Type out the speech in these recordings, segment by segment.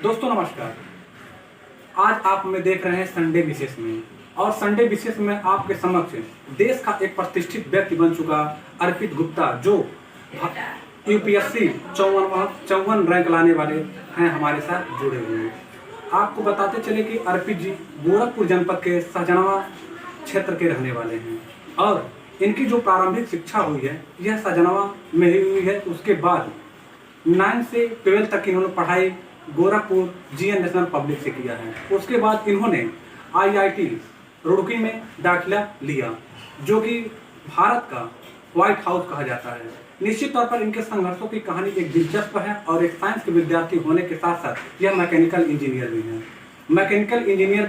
दोस्तों नमस्कार। आज आप हमें देख रहे हैं संडे विशेष में, और संडे विशेष में आपके समक्ष देश का एक प्रतिष्ठित व्यक्ति बन चुका अर्पित गुप्ता, जो यूपीएससी 54 रैंक लाने वाले हैं, हमारे साथ जुड़े हुए हैं। आपको बताते चले कि अर्पित जी गोरखपुर जनपद के सहजनवा क्षेत्र के रहने वाले हैं, और इनकी जो प्रारंभिक शिक्षा हुई है यह सहजनवा में ही हुई है। उसके बाद 9 से 12 तक इन्होंने पढ़ाई गोरखपुर जीएन नेशनल पब्लिक से किया है। उसके बाद इन्होंने आईआईटी रुड़की में दाखिला लिया, जो कि भारत का व्हाइट हाउस कहा जाता है। निश्चित तौर पर इनके संघर्षों की कहानी एक दिलचस्प है, और एक साइंस के विद्यार्थी होने के साथ साथ यह मैकेनिकल इंजीनियर भी हैं। मैकेनिकल इंजीनियर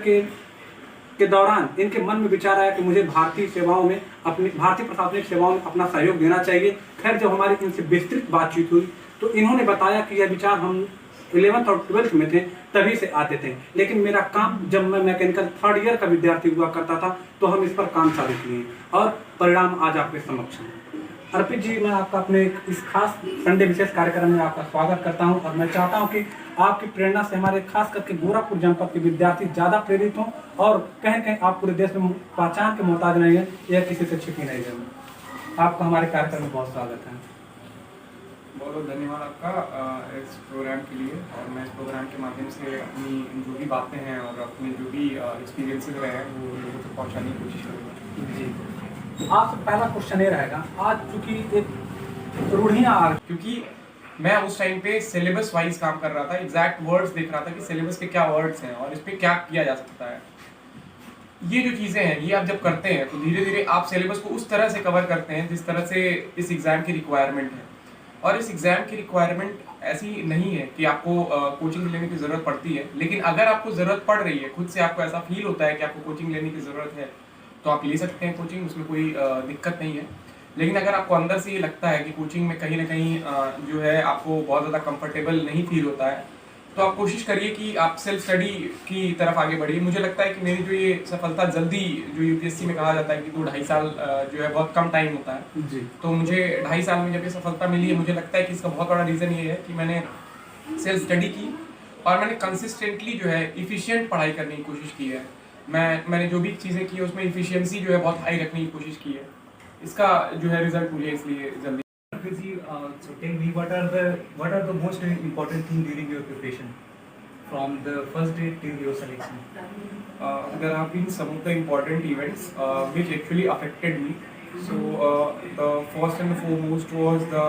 के दौरान इनके मन में विचार आया कि मुझे भारतीय प्रशासनिक सेवाओं में अपना सहयोग देना चाहिए। खैर, जब हमारी इनसे विस्तृत बातचीत हुई तो इन्होंने बताया कि यह विचार हम 11th और 12th में थे तभी से आते थे, लेकिन मेरा काम जब मैं मैकेनिकल 3rd ईयर का विद्यार्थी हुआ करता था तो हम इस पर काम चालू किए, और परिणाम आज आपके समक्ष है। अर्पित जी, मैं आपका अपने इस खास संडे विशेष कार्यक्रम में आपका स्वागत करता हूं, और मैं चाहता हूं कि आपकी प्रेरणा से हमारे खास करके गोरखपुर जनपद के विद्यार्थी ज़्यादा प्रेरित हों, और कहीं कहीं आप पूरे देश में पहचान के मोहताज नहीं है, यह किसी से छिपी नहीं है। आपका हमारे कार्यक्रम में बहुत स्वागत है। बहुत बहुत धन्यवाद आपका इस प्रोग्राम के लिए। और मैं इस प्रोग्राम के माध्यम से अपनी जो भी बातें हैं और अपने जो भी एक्सपीरियंसेस रहे हैं वो लोगों तक पहुंचाने की कोशिश करूँगा। जी, आपसे पहला क्वेश्चन ये रहेगा, आज चूँकि एक रूढ़ियाँ आ रही, क्योंकि मैं उस टाइम पे सिलेबस वाइज काम कर रहा था, एग्जैक्ट वर्ड्स देख रहा था कि सिलेबस के क्या वर्ड्स हैं और इस पर क्या किया जा सकता है। ये जो चीज़ें हैं ये आप जब करते हैं तो धीरे धीरे आप सिलेबस को उस तरह से कवर करते हैं जिस तरह से इस एग्ज़ाम की रिक्वायरमेंट है। और इस एग्ज़ाम की रिक्वायरमेंट ऐसी नहीं है कि आपको कोचिंग लेने की ज़रूरत पड़ती है, लेकिन अगर आपको ज़रूरत पड़ रही है, खुद से आपको ऐसा फील होता है कि आपको कोचिंग लेने की ज़रूरत है, तो आप ले सकते हैं कोचिंग, उसमें कोई दिक्कत नहीं है। लेकिन अगर आपको अंदर से ये लगता है कि कोचिंग में कहीं ना कहीं जो है आपको बहुत ज़्यादा कंफर्टेबल नहीं फील होता है, तो आप कोशिश करिए कि आप सेल्फ स्टडी की तरफ आगे बढ़िए। मुझे लगता है कि मेरी जो ये सफलता जल्दी, जो यूपीएससी में कहा जाता है कि 2-2.5 साल जो है बहुत कम टाइम होता है जी, तो मुझे 2.5 साल में जब ये सफलता मिली है, मुझे लगता है कि इसका बहुत बड़ा रीज़न ये है कि मैंने सेल्फ स्टडी की और मैंने कंसिस्टेंटली जो है इफ़िशियंट पढ़ाई करने की कोशिश की है। मैंने जो भी चीज़ें की है उसमें इफ़िशियंसी जो है बहुत हाई रखने की कोशिश की है। इसका जो है रिजल्ट मुझे इसलिए जल्दी। So tell me, what are the most important thing during your preparation from the first day till your selection? There have been some of the important events which actually affected me. So the first and foremost was the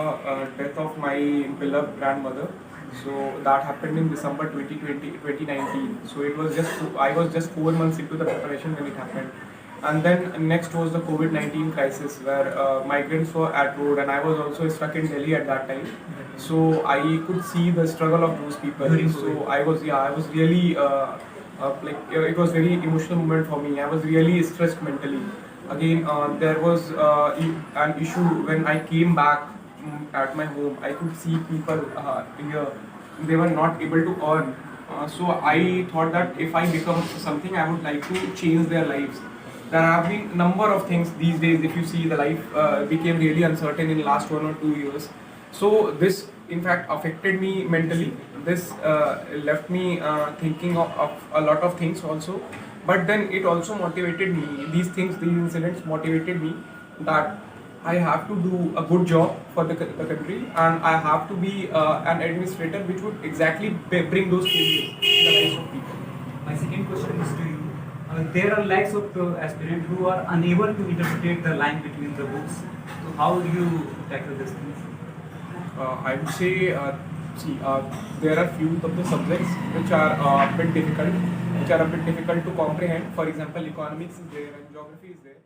death of my beloved grandmother. So that happened in December 2019. So I was just 4 months into the preparation when it happened. And then next was the COVID-19 crisis, where migrants were at road, and I was also stuck in Delhi at that time. So I could see the struggle of those people. So I was really it was very emotional moment for me. I was really stressed mentally. Again, there was an issue when I came back at my home. I could see people here, they were not able to earn. So I thought that if I become something, I would like to change their lives. There have been number of things these days. If you see, the life became really uncertain in the last 1 or 2 years. So this in fact affected me mentally. This left me thinking of a lot of things also. But then it also motivated me. These incidents motivated me that I have to do a good job for the country, and I have to be an administrator which would exactly bring those changes in the lives of people. My second question is to you. There are lakhs of aspirants who are unable to interpret the line between the books. So how do you tackle these things? I would say, there are few of the subjects which are a bit difficult to comprehend. For example, economics is there and geography is there.